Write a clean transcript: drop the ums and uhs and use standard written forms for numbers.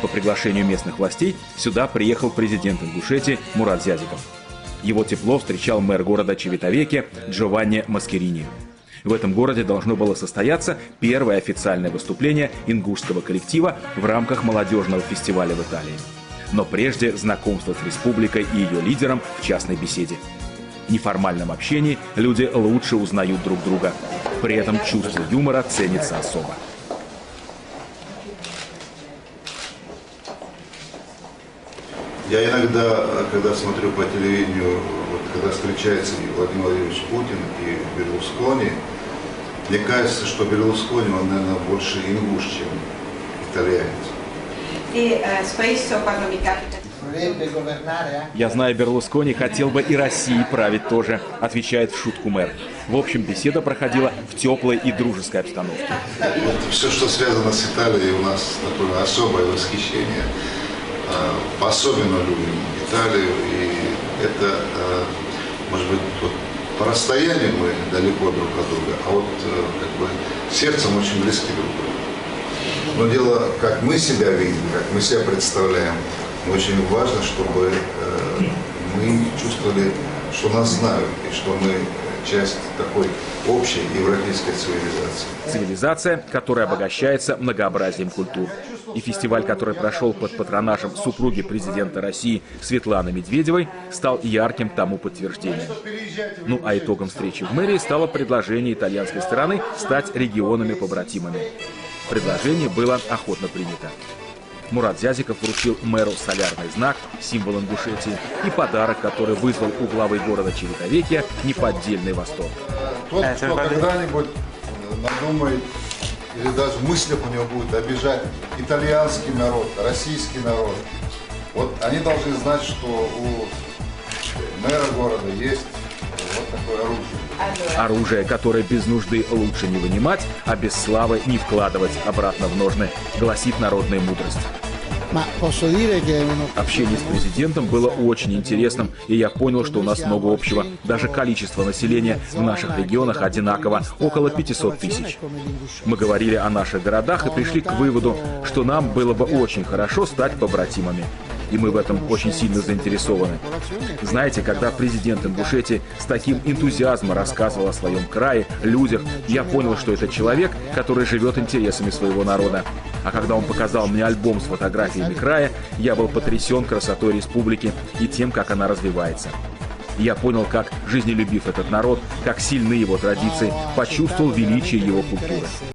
По приглашению местных властей сюда приехал президент Ингушетии Мурат Зязиков. Его тепло встречал мэр города Чивитавеке Джованни Маскерини. В этом городе должно было состояться первое официальное выступление ингушского коллектива в рамках молодежного фестиваля в Италии. Но прежде знакомство с республикой и ее лидером в частной беседе. В неформальном общении люди лучше узнают друг друга. При этом чувство юмора ценится особо. Я иногда, когда смотрю по телевидению, вот, когда встречается и Владимир Владимирович Путин, и Берлускони, мне кажется, что Берлускони, он, наверное, больше ингуш, чем итальянец. Я знаю, Берлускони хотел бы и России править тоже, отвечает в шутку мэр. В общем, беседа проходила в теплой и дружеской обстановке. Вот все, что связано с Италией, у нас такое особое восхищение. Особенно любим Италию, и это, может быть, вот по расстоянию мы далеко друг от друга, а вот как бы сердцем очень близки друг к другу. Но дело, как мы себя видим, как мы себя представляем, очень важно, чтобы мы чувствовали, что нас знают, и что мы часть такой общей европейской цивилизации. Цивилизация, которая обогащается многообразием культур. И фестиваль, который прошел под патронажем супруги президента России Светланы Медведевой, стал ярким тому подтверждением. Ну а итогом встречи в мэрии стало предложение итальянской стороны стать регионами-побратимами. Предложение было охотно принято. Мурат Зязиков вручил мэру солярный знак, символ Ингушетии, и подарок, который вызвал у главы города Чивитавеке неподдельный восторг. Тот, кто когда-нибудь надумает, или даже в мыслях у него будет обижать итальянский народ, российский народ, вот они должны знать, что у мэра города есть вот такое оружие. Оружие, которое без нужды лучше не вынимать, а без славы не вкладывать обратно в ножны, гласит народная мудрость. Общение с президентом было очень интересным, и я понял, что у нас много общего. Даже количество населения в наших регионах одинаково, около 500 тысяч. Мы говорили о наших городах и пришли к выводу, что нам было бы очень хорошо стать побратимами. И мы в этом очень сильно заинтересованы. Знаете, когда президент Ингушетии с таким энтузиазмом рассказывал о своем крае, людях, я понял, что это человек, который живет интересами своего народа. А когда он показал мне альбом с фотографиями края, я был потрясен красотой республики и тем, как она развивается. Я понял, как жизнелюбив этот народ, как сильны его традиции, почувствовал величие его культуры.